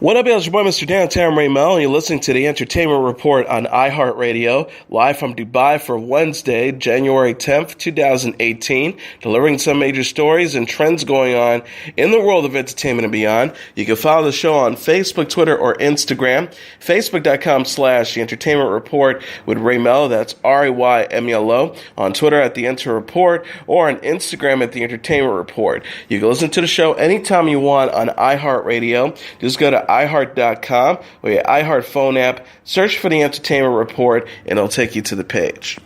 What up, y'all? It's your boy, Mr. Downtown Ray Melo, and you're listening to the Entertainment Report on iHeartRadio, live from Dubai for Wednesday, January 10th, 2018, delivering some major stories and trends going on in the world of entertainment and beyond. You can follow the show on Facebook, Twitter, or Instagram. Facebook.com/The Entertainment Report with Ray Melo, that's RAYMELO, on Twitter at The Enter Report, or on Instagram at The Entertainment Report. You can listen to the show anytime you want on iHeartRadio. Just go to iHeart.com or your iHeart phone app, search for The Entertainment Report, and it'll take you to the page.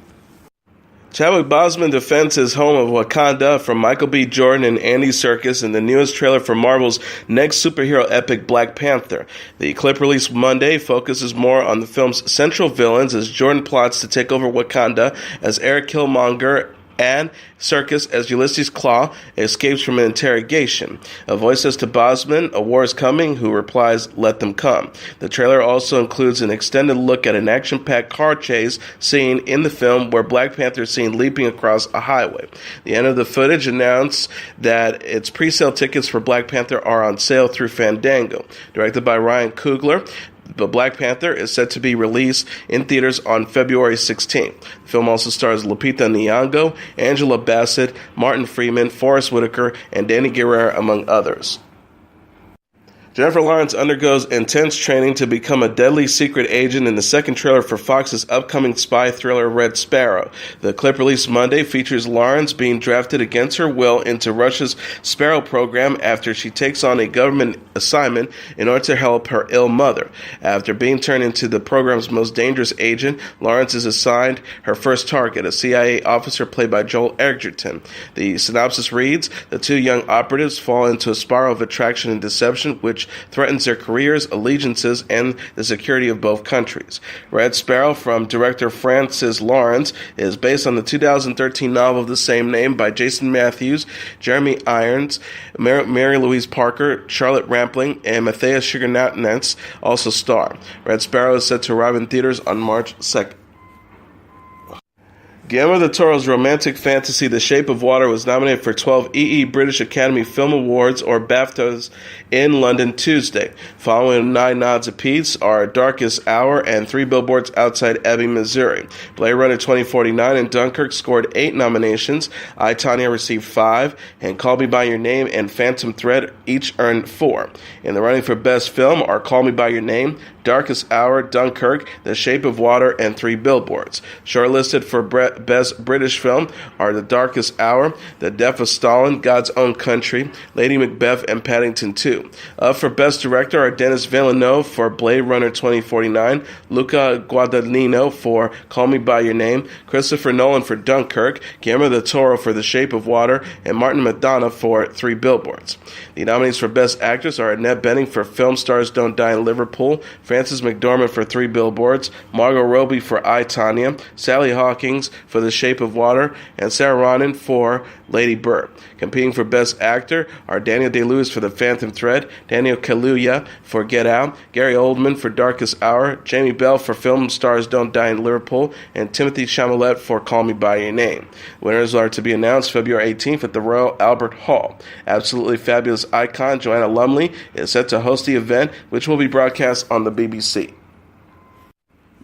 Chadwick Boseman defends his home of Wakanda from Michael B. Jordan and Andy Serkis in the newest trailer for Marvel's next superhero epic, Black Panther. The clip released Monday focuses more on the film's central villains as Jordan plots to take over Wakanda as Eric Killmonger and Serkis as Ulysses Klaue escapes from an interrogation. A voice says to Boseman, "A war is coming," who replies, "Let them come." The trailer also includes an extended look at an action-packed car chase scene in the film where Black Panther is seen leaping across a highway. The end of the footage announced that its pre-sale tickets for Black Panther are on sale through Fandango. Directed by Ryan Coogler, but Black Panther is set to be released in theaters on February 16th. The film also stars Lupita Nyong'o, Angela Bassett, Martin Freeman, Forrest Whitaker, and Danny Guerrero, among others. Jennifer Lawrence undergoes intense training to become a deadly secret agent in the second trailer for Fox's upcoming spy thriller Red Sparrow. The clip released Monday features Lawrence being drafted against her will into Russia's Sparrow program after she takes on a government assignment in order to help her ill mother. After being turned into the program's most dangerous agent, Lawrence is assigned her first target, a CIA officer played by Joel Edgerton. The synopsis reads, the two young operatives fall into a spiral of attraction and deception which threatens their careers, allegiances, and the security of both countries. Red Sparrow, from director Francis Lawrence, is based on the 2013 novel of the same name by Jason Matthews, Jeremy Irons, Mary Louise Parker, Charlotte Rampling, and Matthias Sugarnatnetz also star. Red Sparrow is set to arrive in theaters on March 2nd. Guillermo del Toro's romantic fantasy The Shape of Water was nominated for 12 British Academy Film Awards, or BAFTAs, in London Tuesday. Following 9 nods apiece are Darkest Hour and Three Billboards Outside Ebbing, Missouri. Blade Runner 2049 and Dunkirk scored 8 nominations. I, Tonya received 5, and Call Me By Your Name and Phantom Thread each earned 4. In the running for Best Film are Call Me By Your Name, Darkest Hour, Dunkirk, The Shape of Water, and Three Billboards. Shortlisted for Best British Film are The Darkest Hour, The Death of Stalin, God's Own Country, Lady Macbeth, and Paddington 2. Up for Best Director are Denis Villeneuve for Blade Runner 2049, Luca Guadagnino for Call Me By Your Name, Christopher Nolan for Dunkirk, Guillermo del Toro for The Shape of Water, and Martin McDonagh for Three Billboards. The nominees for Best Actress are Annette Bening for Film Stars Don't Die in Liverpool, Frances McDormand for Three Billboards, Margot Robbie for I, Tonya, Sally Hawkins for The Shape of Water, and Sarah Ronan for Lady Bird. Competing for Best Actor are Daniel Day-Lewis for The Phantom Thread, Daniel Kaluuya for Get Out, Gary Oldman for Darkest Hour, Jamie Bell for Film Stars Don't Die in Liverpool, and Timothy Chalamet for Call Me By Your Name. Winners are to be announced February 18th at the Royal Albert Hall. Absolutely Fabulous icon Joanna Lumley is set to host the event, which will be broadcast on the BBC.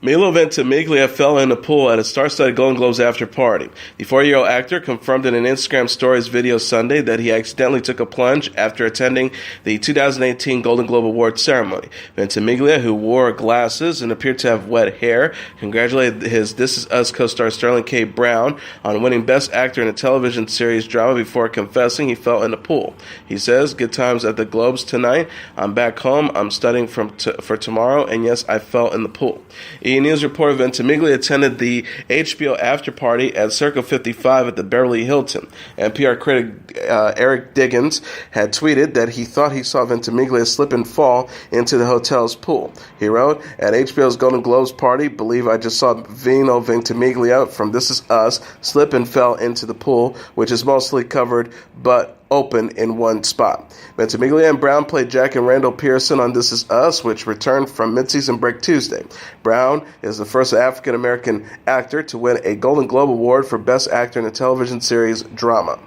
Melo Ventimiglia fell in a pool at a star-studded Golden Globes after party. The 40-year-old actor confirmed in an Instagram Stories video Sunday that he accidentally took a plunge after attending the 2018 Golden Globe Awards ceremony. Ventimiglia, who wore glasses and appeared to have wet hair, congratulated his This Is Us co-star Sterling K. Brown on winning Best Actor in a television series drama before confessing he fell in the pool. He says, "Good times at the Globes tonight. I'm back home. I'm studying for tomorrow, and yes, I fell in the pool." E! News reporter Ventimiglia attended the HBO after party at Circle 55 at the Beverly Hilton. NPR critic Eric Diggins had tweeted that he thought he saw Ventimiglia slip and fall into the hotel's pool. He wrote, "At HBO's Golden Globes party, believe I just saw Vino Ventimiglia from This Is Us slip and fell into the pool, which is mostly covered but open in one spot." Ventimiglia and Brown played Jack and Randall Pearson on This Is Us, which returned from mid-season break Tuesday. Brown is the first African-American actor to win a Golden Globe Award for Best Actor in a television series drama.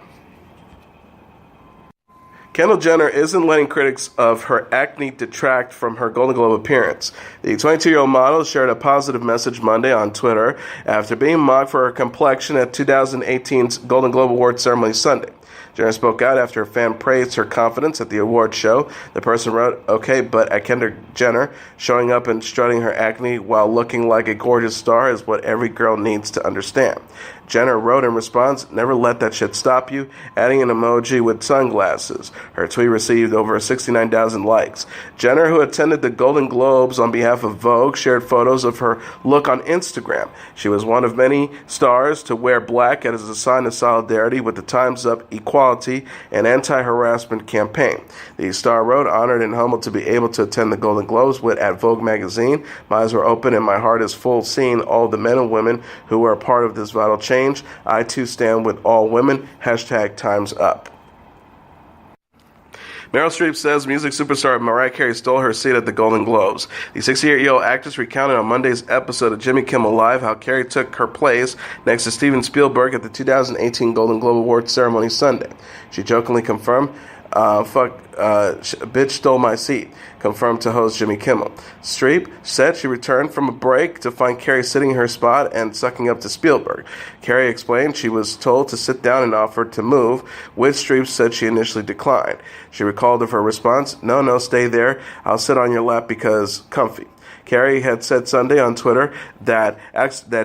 Kendall Jenner isn't letting critics of her acne detract from her Golden Globe appearance. The 22-year-old model shared a positive message Monday on Twitter after being mocked for her complexion at 2018's Golden Globe Awards ceremony Sunday. Jenner spoke out after a fan praised her confidence at the award show. The person wrote, "Okay, but at Kendall Jenner, showing up and strutting her acne while looking like a gorgeous star is what every girl needs to understand." Jenner wrote in response, "Never let that shit stop you," adding an emoji with sunglasses. Her tweet received over 69,000 likes. Jenner, who attended the Golden Globes on behalf of Vogue, shared photos of her look on Instagram. She was one of many stars to wear black as a sign of solidarity with the Time's Up equality and anti-harassment campaign. The star wrote, "Honored and humbled to be able to attend the Golden Globes with at Vogue magazine. My eyes were open and my heart is full seeing all the men and women who were a part of this vital change. I too stand with all women. Hashtag Time's Up." Meryl Streep says music superstar Mariah Carey stole her seat at the Golden Globes. The 68-year-old actress recounted on Monday's episode of Jimmy Kimmel Live how Carey took her place next to Steven Spielberg at the 2018 Golden Globe Awards ceremony Sunday. She jokingly confirmed, bitch stole my seat," confirmed to host Jimmy Kimmel. Streep said she returned from a break to find Carey sitting in her spot and sucking up to Spielberg. Carey explained she was told to sit down and offered to move, which Streep said she initially declined. She recalled of her response, No, stay there. I'll sit on your lap because comfy." Carey had said Sunday on Twitter that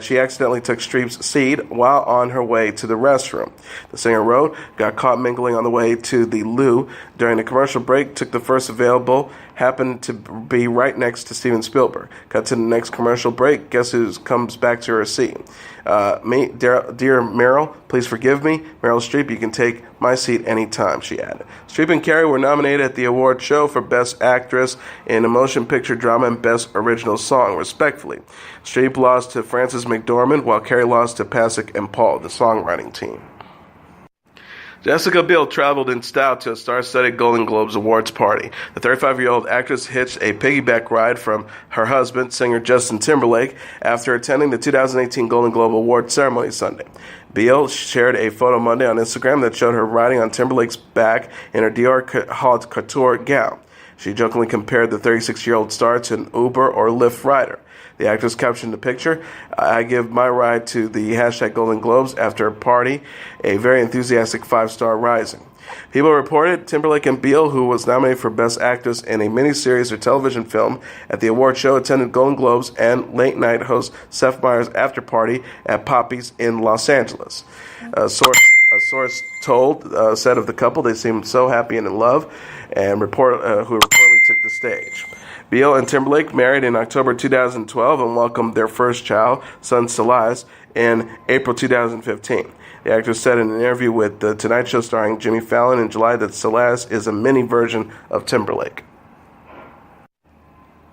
she accidentally took Streep's seat while on her way to the restroom. The singer wrote, "Got caught mingling on the way to the loo during the commercial break, took the first available, happened to be right next to Steven Spielberg. Cut to the next commercial break, guess who comes back to her seat? Me, dear Meryl, please forgive me. Meryl Streep, you can take my seat anytime," she added. Streep and Carey were nominated at the award show for Best Actress in a Motion Picture Drama and Best Original Song, respectively. Streep lost to Frances McDormand, while Carey lost to Pasek and Paul, the songwriting team. Jessica Biel traveled in style to a star-studded Golden Globes awards party. The 35-year-old actress hitched a piggyback ride from her husband, singer Justin Timberlake, after attending the 2018 Golden Globe Awards ceremony Sunday. Biel shared a photo Monday on Instagram that showed her riding on Timberlake's back in her Dior haute couture gown. She jokingly compared the 36-year-old star to an Uber or Lyft rider. The actress captioned the picture, "I give my ride to the hashtag Golden Globes after a party, a very enthusiastic 5-star rising." People reported Timberlake and Biel, who was nominated for Best Actress in a miniseries or television film at the award show, attended Golden Globes and late-night host Seth Meyers' after party at Poppy's in Los Angeles. A source said of the couple, they seemed so happy and in love, and who reportedly took the stage. Biel and Timberlake married in October 2012 and welcomed their first child, son Celeste, in April 2015. The actress said in an interview with The Tonight Show starring Jimmy Fallon in July that Celeste is a mini version of Timberlake.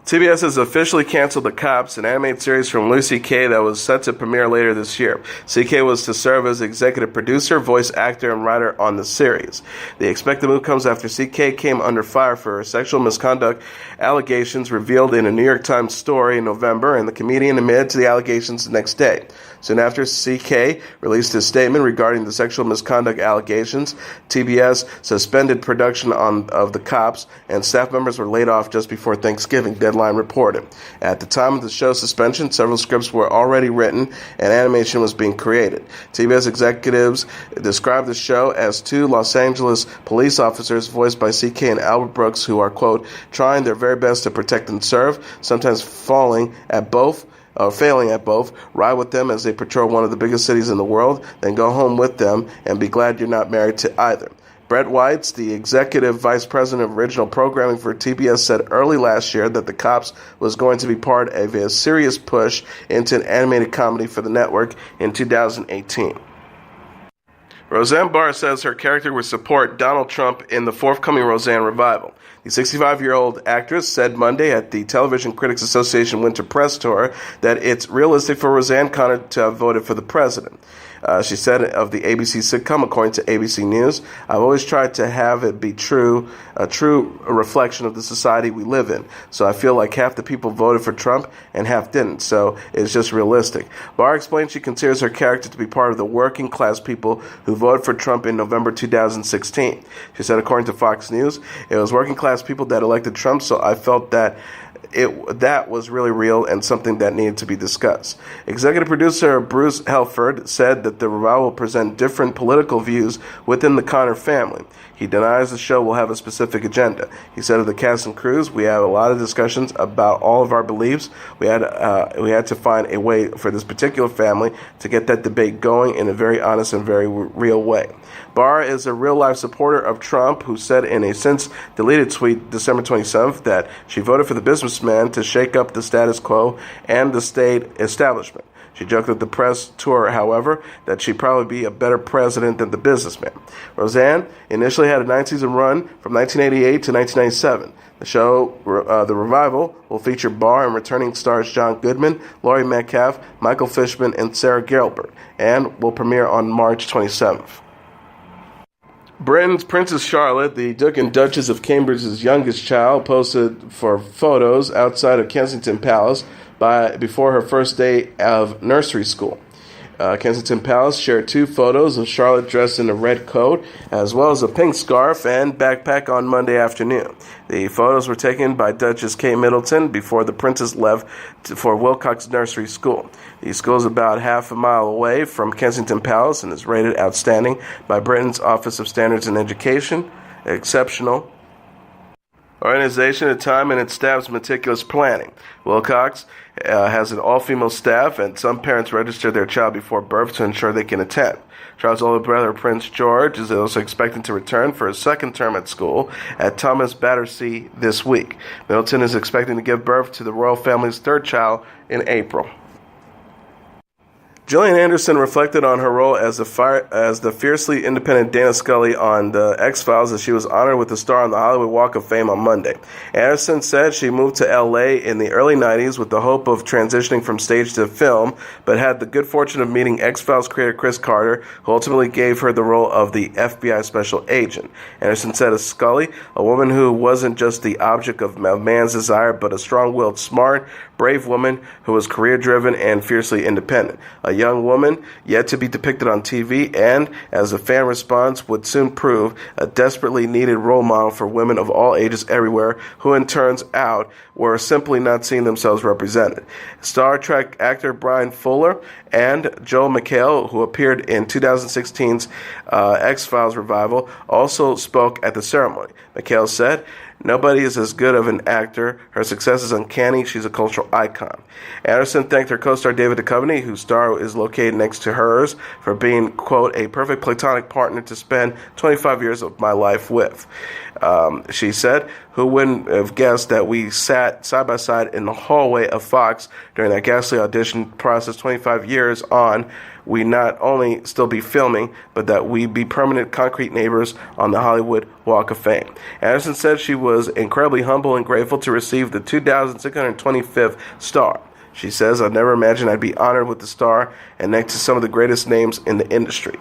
TBS has officially canceled The Cops, an animated series from Louis C.K. that was set to premiere later this year. C.K. was to serve as executive producer, voice actor, and writer on the series. The expected move comes after C.K. came under fire for sexual misconduct allegations revealed in a New York Times story in November, and the comedian admitted to the allegations the next day. Soon after, C.K. released his statement regarding the sexual misconduct allegations. TBS suspended production of The Cops, and staff members were laid off just before Thanksgiving, Deadline reported. At the time of the show's suspension, several scripts were already written and animation was being created. TBS executives described the show as two Los Angeles police officers voiced by C.K. and Albert Brooks who are, quote, trying their very best to protect and serve, sometimes failing at both, ride with them as they patrol one of the biggest cities in the world, then go home with them and be glad you're not married to either. Brett Weitz, the executive vice president of original programming for TBS, said early last year that The Cops was going to be part of a serious push into an animated comedy for the network in 2018. Roseanne Barr says her character would support Donald Trump in the forthcoming Roseanne revival. The 65-year-old actress said Monday at the Television Critics Association Winter Press Tour that it's realistic for Roseanne Connor to have voted for the president. She said of the ABC sitcom, according to ABC News, I've always tried to have it be a true reflection of the society we live in. So I feel like half the people voted for Trump and half didn't. So it's just realistic. Barr explained she considers her character to be part of the working class people who who voted for Trump in November 2016. She said, according to Fox News, it was working class people that elected Trump, so I felt that that was really real and something that needed to be discussed. Executive producer Bruce Helford said that the revival will present different political views within the Connor family. He denies the show will have a specific agenda. He said of the cast and crews, we have a lot of discussions about all of our beliefs. We had to find a way for this particular family to get that debate going in a very honest and very real way. Barr is a real-life supporter of Trump who said in a since-deleted tweet December 27th that she voted for the businessman to shake up the status quo and the state establishment. She joked at the press tour, however, that she'd probably be a better president than the businessman. Roseanne initially had a 9-season run from 1988 to 1997. The show, The Revival, will feature Barr and returning stars John Goodman, Laurie Metcalf, Michael Fishman, and Sarah Gilbert, and will premiere on March 27th. Britain's Princess Charlotte, the Duke and Duchess of Cambridge's youngest child, posted for photos outside of Kensington Palace before her first day of nursery school. Kensington Palace shared 2 photos of Charlotte dressed in a red coat, as well as a pink scarf and backpack on Monday afternoon. The photos were taken by Duchess Kate Middleton before the princess left for Wilcox Nursery School. The school is about half a mile away from Kensington Palace and is rated outstanding by Britain's Office of Standards and Education. Exceptional organization at time and its staff's meticulous planning. Wilcox has an all-female staff, and some parents register their child before birth to ensure they can attend. Charles' older brother, Prince George, is also expected to return for his second term at school at Thomas Battersea this week. Middleton is expecting to give birth to the royal family's third child in April. Gillian Anderson reflected on her role as the fiercely independent Dana Scully on The X-Files as she was honored with a star on the Hollywood Walk of Fame on Monday. Anderson said she moved to L.A. in the early 90s with the hope of transitioning from stage to film, but had the good fortune of meeting X-Files creator Chris Carter, who ultimately gave her the role of the FBI special agent. Anderson said of Scully, a woman who wasn't just the object of a man's desire, but a strong-willed, smart, brave woman who was career-driven and fiercely independent. A young woman yet to be depicted on TV and, as the fan response would soon prove, a desperately needed role model for women of all ages everywhere who, in turns out, were simply not seeing themselves represented. Star Trek actor Brian Fuller and Joel McHale, who appeared in 2016's X-Files revival, also spoke at the ceremony. McHale said, "Nobody is as good of an actor. Her success is uncanny. She's a cultural icon." Anderson thanked her co-star David Duchovny, whose star is located next to hers, for being, quote, "a perfect platonic partner to spend 25 years of my life with." She said, "Who wouldn't have guessed that we sat side by side in the hallway of Fox during that ghastly audition process 25 years on? We not only still be filming, but that we be permanent concrete neighbors on the Hollywood Walk of Fame." Anderson said she was incredibly humble and grateful to receive the 2,625th star. She says, "I never imagined I'd be honored with the star and next to some of the greatest names in the industry."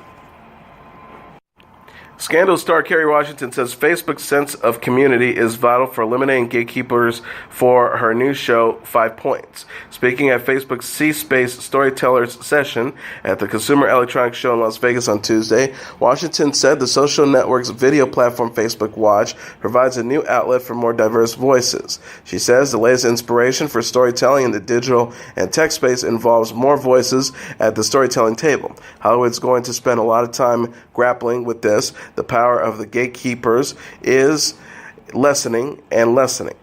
Scandal star Kerry Washington says Facebook's sense of community is vital for eliminating gatekeepers for her new show, 5 Points. Speaking at Facebook's C-Space Storytellers session at the Consumer Electronics Show in Las Vegas on Tuesday, Washington said the social network's video platform Facebook Watch provides a new outlet for more diverse voices. She says the latest inspiration for storytelling in the digital and tech space involves more voices at the storytelling table. Hollywood's going to spend a lot of time grappling with this. The power of the gatekeepers is lessening and lessening.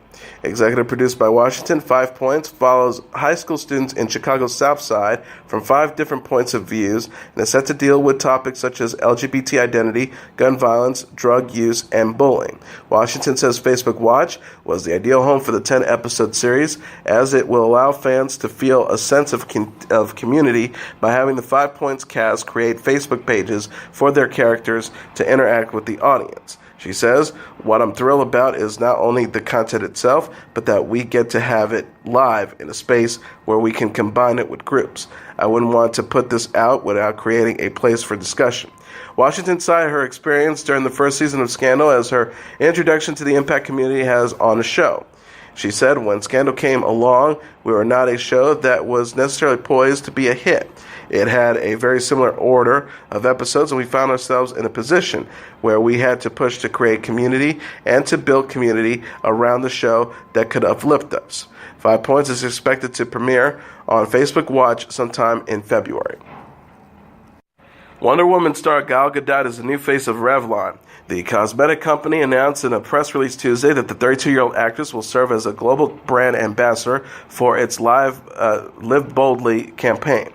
Executive produced by Washington, 5 Points follows high school students in Chicago's South Side from 5 different points of views and is set to deal with topics such as LGBT identity, gun violence, drug use, and bullying. Washington says Facebook Watch was the ideal home for the 10-episode series, as it will allow fans to feel a sense of community by having the 5 Points cast create Facebook pages for their characters to interact with the audience. She says, "What I'm thrilled about is not only the content itself, but that we get to have it live in a space where we can combine it with groups. I wouldn't want to put this out without creating a place for discussion." Washington cited her experience during the first season of Scandal as her introduction to the impact community has on the show. She said, "When Scandal came along, we were not a show that was necessarily poised to be a hit. It had a very similar order of episodes, and we found ourselves in a position where we had to push to create community and to build community around the show that could uplift us." 5 Points is expected to premiere on Facebook Watch sometime in February. Wonder Woman star Gal Gadot is the new face of Revlon. The cosmetic company announced in a press release Tuesday that the 32-year-old actress will serve as a global brand ambassador for its Live Boldly campaign.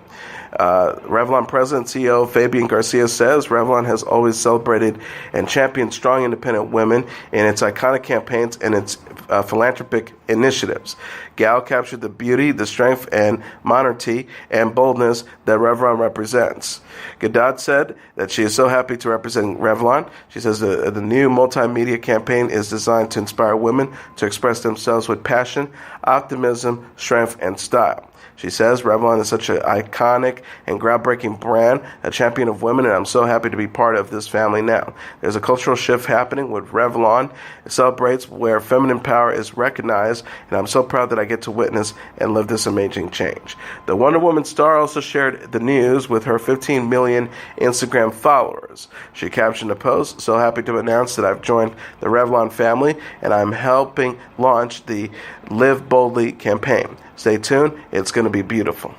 Revlon President and CEO Fabian Garcia says Revlon has always celebrated and championed strong independent women in its iconic campaigns and its philanthropic initiatives. Gal captured the beauty, the strength, and modernity and boldness that Revlon represents. Gadot said that she is so happy to represent Revlon. She says the new multimedia campaign is designed to inspire women to express themselves with passion, optimism, strength, and style. She says Revlon is such an iconic and groundbreaking brand, a champion of women, and I'm so happy to be part of this family now. There's a cultural shift happening with Revlon. It celebrates where feminine power is recognized, and I'm so proud that I get to witness and live this amazing change. The Wonder Woman star also shared the news with her 15 million Instagram followers. She captioned the post, "So happy to announce that I've joined the Revlon family, and I'm helping launch the Live Boldly campaign. Stay tuned, it's going to be beautiful."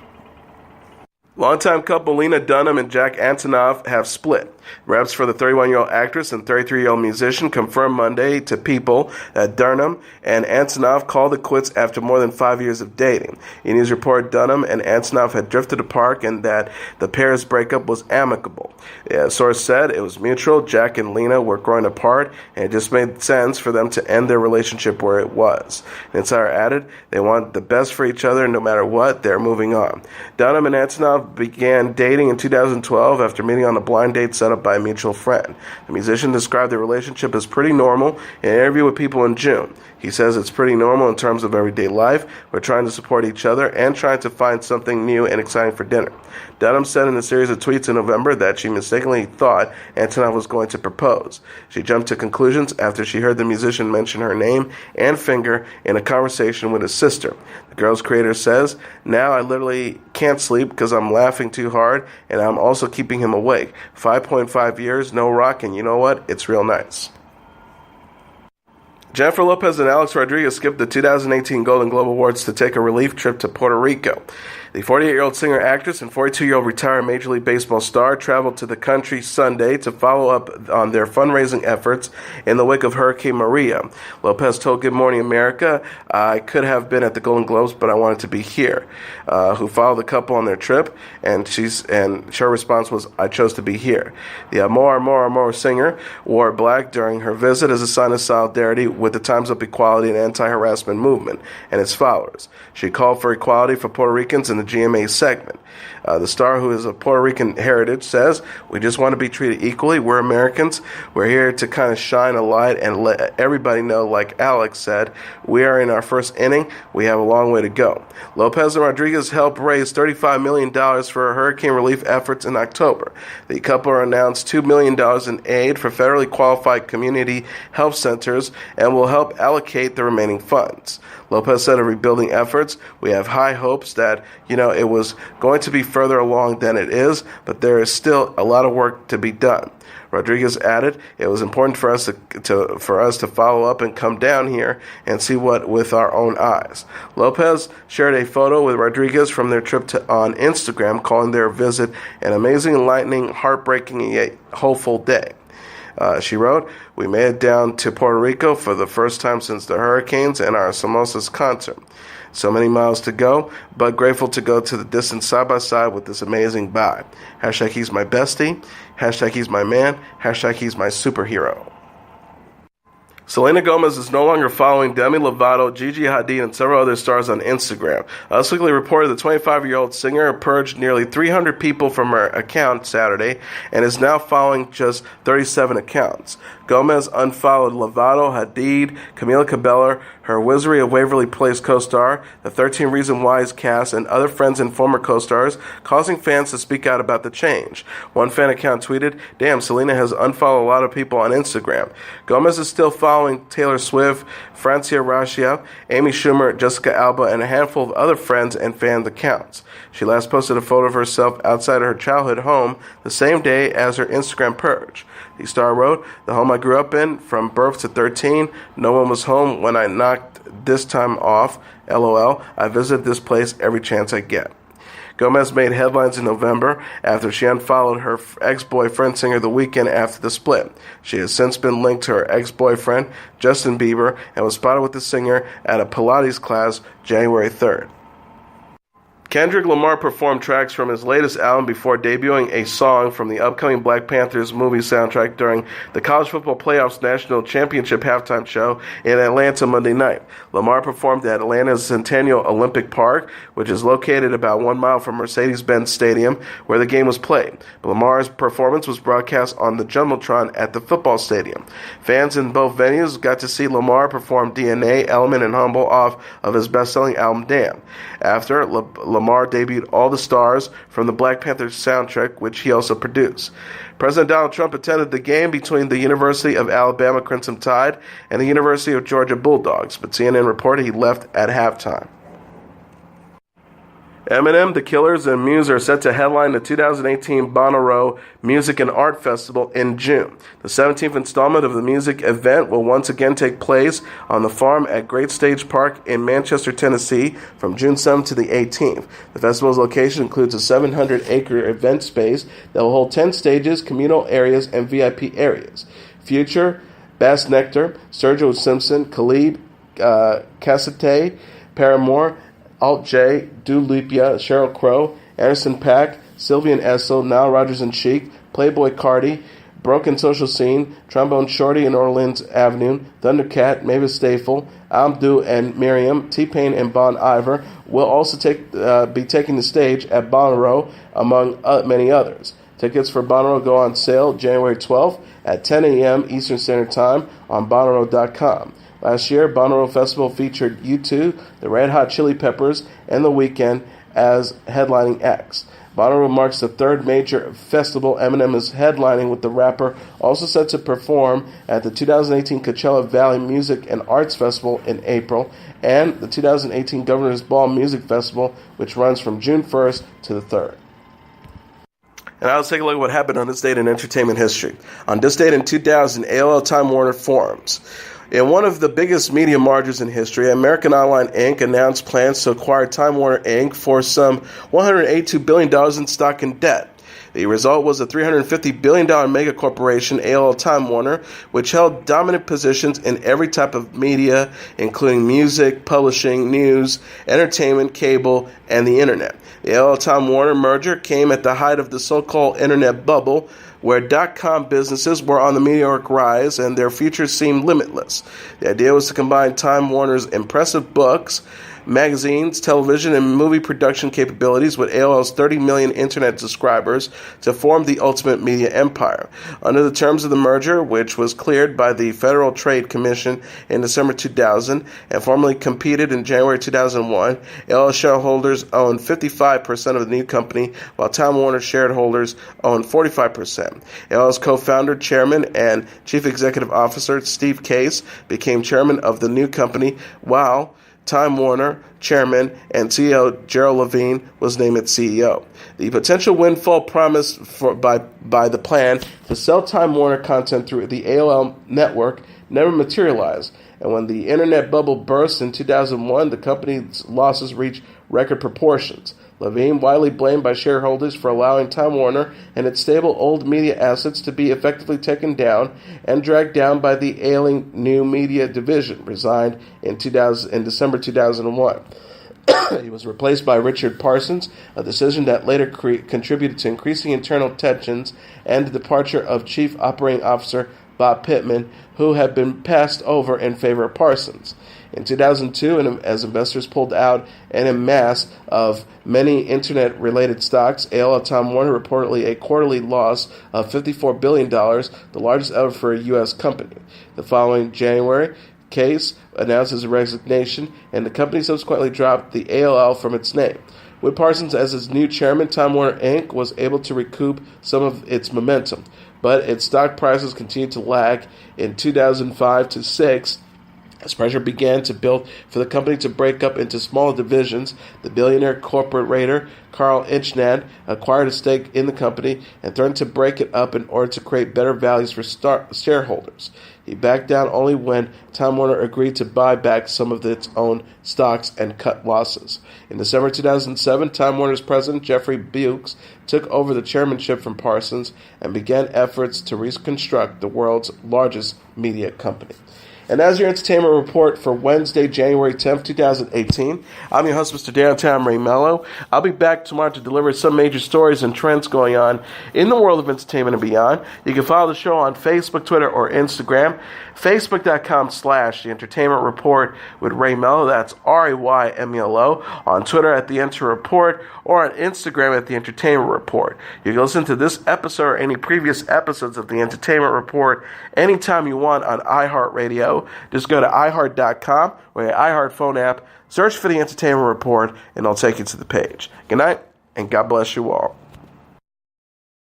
Longtime couple Lena Dunham and Jack Antonoff have split. Reps for the 31-year-old actress and 33-year-old musician confirmed Monday to People that Dunham and Antonoff called it quits after more than 5 years of dating. E-News reported Dunham and Antonoff had drifted apart and that the pair's breakup was amicable. A source said it was mutual. Jack and Lena were growing apart, and it just made sense for them to end their relationship where it was. The Insider added they want the best for each other, and no matter what, they're moving on. Dunham and Antonoff began dating in 2012 after meeting on a blind date set up by a mutual friend. The musician described their relationship as pretty normal in an interview with People in June. He says it's pretty normal in terms of everyday life. We're trying to support each other and trying to find something new and exciting for dinner. Dunham said in a series of tweets in November that she mistakenly thought Antonoff was going to propose. She jumped to conclusions after she heard the musician mention her name and finger in a conversation with his sister. The girl's creator says, "Now I literally can't sleep because I'm laughing too hard, and I'm also keeping him awake. 5.5 years, no rock, and you know what? It's real nice." Jennifer Lopez and Alex Rodriguez skipped the 2018 Golden Globe Awards to take a relief trip to Puerto Rico. The 48-year-old singer-actress and 42-year-old retired Major League Baseball star traveled to the country Sunday to follow up on their fundraising efforts in the wake of Hurricane Maria. Lopez told Good Morning America, "I could have been at the Golden Globes, but I wanted to be here," who followed the couple on their trip, and her response was, "I chose to be here." The Amor singer wore black during her visit as a sign of solidarity with the Time's Up Equality and Anti-Harassment movement and its followers. She called for equality for Puerto Ricans in the GMA segment. The star, who is of Puerto Rican heritage, says, "We just want to be treated equally. We're Americans. We're here to kind of shine a light and let everybody know, like Alex said, we are in our first inning. We have a long way to go." Lopez and Rodriguez helped raise $35 million for hurricane relief efforts in October. The couple announced $2 million in aid for federally qualified community health centers and will help allocate the remaining funds. Lopez said of rebuilding efforts, "We have high hopes that, it was going to be further along than it is, but there is still a lot of work to be done." Rodriguez added, "It was important for us to follow up and come down here and see what with our own eyes." Lopez shared a photo with Rodriguez from their trip on Instagram, calling their visit an amazing, enlightening, heartbreaking, yet hopeful day. She wrote, "We made it down to Puerto Rico for the first time since the hurricanes and our Samosas concert. So many miles to go, but grateful to go to the distance side by side with this amazing vibe. Hashtag he's my bestie. Hashtag he's my man. Hashtag he's my superhero." Selena Gomez is no longer following Demi Lovato, Gigi Hadid, and several other stars on Instagram. Us Weekly reported the 25-year-old singer purged nearly 300 people from her account Saturday and is now following just 37 accounts. Gomez unfollowed Lovato, Hadid, Camila Cabello, her Wizardry of Waverly Place co-star, the 13 Reasons Why's cast, and other friends and former co-stars, causing fans to speak out about the change. One fan account tweeted, "Damn, Selena has unfollowed a lot of people on Instagram." Gomez is still following following Taylor Swift, Francia Racia, Amy Schumer, Jessica Alba, and a handful of other friends and fan accounts. She last posted a photo of herself outside her childhood home the same day as her Instagram purge. The star wrote, "The home I grew up in, from birth to 13, no one was home when I knocked this time off. LOL, I visit this place every chance I get." Gomez made headlines in November after she unfollowed her ex-boyfriend, singer The Weeknd, after the split. She has since been linked to her ex-boyfriend, Justin Bieber, and was spotted with the singer at a Pilates class January 3rd. Kendrick Lamar performed tracks from his latest album before debuting a song from the upcoming Black Panthers movie soundtrack during the College Football Playoffs National Championship halftime show in Atlanta Monday night. Lamar performed at Atlanta's Centennial Olympic Park, which is located about 1 mile from Mercedes-Benz Stadium, where the game was played. Lamar's performance was broadcast on the Jumbotron at the football stadium. Fans in both venues got to see Lamar perform DNA, Element, and Humble off of his best-selling album Damn. After, Lamar debuted All the Stars from the Black Panther soundtrack, which he also produced. President Donald Trump attended the game between the University of Alabama Crimson Tide and the University of Georgia Bulldogs, but CNN reported he left at halftime. Eminem, The Killers, and Muse are set to headline the 2018 Bonnaroo Music and Art Festival in June. The 17th installment of the music event will once again take place on the Farm at Great Stage Park in Manchester, Tennessee from June 7th to the 18th. The festival's location includes a 700-acre event space that will hold 10 stages, communal areas, and VIP areas. Future, Bass Nectar, Sergio Simpson, Khalid, Cassette, Paramore, Alt J, Dua Lipa, Sheryl Crow, Anderson .Paak, Sylvian Esso, Nile Rodgers and Chic, Playboy Cardi, Broken Social Scene, Trombone Shorty and Orleans Avenue, Thundercat, Mavis Staple, Abdu and Miriam, T-Pain and Bon Iver will also be taking the stage at Bonnaroo, among many others. Tickets for Bonnaroo go on sale January 12th at 10 a.m. Eastern Standard Time on Bonnaroo.com. Last year, Bonnaroo Festival featured U2, the Red Hot Chili Peppers, and The Weeknd as headlining acts. Bonnaroo marks the third major festival Eminem is headlining, with the rapper also set to perform at the 2018 Coachella Valley Music and Arts Festival in April and the 2018 Governor's Ball Music Festival, which runs from June 1st to the 3rd. And now let's take a look at what happened on this date in entertainment history. On this date in 2000, AOL-Time Warner forms. In one of the biggest media mergers in history, American Online Inc. announced plans to acquire Time Warner Inc. for some $182 billion in stock and debt. The result was a $350 billion mega corporation, AOL-Time Warner, which held dominant positions in every type of media, including music, publishing, news, entertainment, cable, and the internet. The AOL-Time Warner merger came at the height of the so-called internet bubble, where dot-com businesses were on the meteoric rise and their futures seemed limitless. The idea was to combine Time Warner's impressive books, magazines, television, and movie production capabilities with AOL's 30 million internet subscribers to form the ultimate media empire. Under the terms of the merger, which was cleared by the Federal Trade Commission in December 2000 and formally completed in January 2001, AOL shareholders owned 55% of the new company, while Time Warner shareholders owned 45%. AOL's co-founder, chairman, and chief executive officer Steve Case became chairman of the new company, while Time Warner chairman and CEO Gerald Levine was named its CEO. The potential windfall promised by the plan to sell Time Warner content through the AOL network never materialized, and when the internet bubble burst in 2001, the company's losses reached record proportions. Levine, widely blamed by shareholders for allowing Time Warner and its stable old media assets to be effectively taken down and dragged down by the ailing new media division, resigned in December 2001. He was replaced by Richard Parsons, a decision that later contributed to increasing internal tensions and the departure of Chief Operating Officer Bob Pittman, who had been passed over in favor of Parsons. In 2002, and as investors pulled out en masse of many internet-related stocks, AOL-Time Warner reportedly a quarterly loss of $54 billion, the largest ever for a U.S. company. The following January, Case announced his resignation, and the company subsequently dropped the AOL from its name. With Parsons as its new chairman, Time Warner Inc. was able to recoup some of its momentum. but its stock prices continued to lag in 2005 to 6. As pressure began to build for the company to break up into smaller divisions, the billionaire corporate raider Carl Ichnad acquired a stake in the company and threatened to break it up in order to create better values for shareholders. He backed down only when Time Warner agreed to buy back some of its own stocks and cut losses. In December 2007, Time Warner's president, Jeffrey Bewkes, took over the chairmanship from Parsons and began efforts to reconstruct the world's largest media company. And as your entertainment report for Wednesday, January 10th, 2018, I'm your host, Mr. Downtown Ray Melo. I'll be back tomorrow to deliver some major stories and trends going on in the world of entertainment and beyond. You can follow the show on Facebook, Twitter, or Instagram. Facebook.com/The Entertainment Report with Ray Melo. That's RAYMELO. On Twitter at The Enter Report or on Instagram at The Entertainment Report. You can listen to this episode or any previous episodes of The Entertainment Report anytime you want on iHeartRadio. Just go to iHeart.com or your iHeart phone app, search for The Entertainment Report, and it'll take you to the page. Good night, and God bless you all.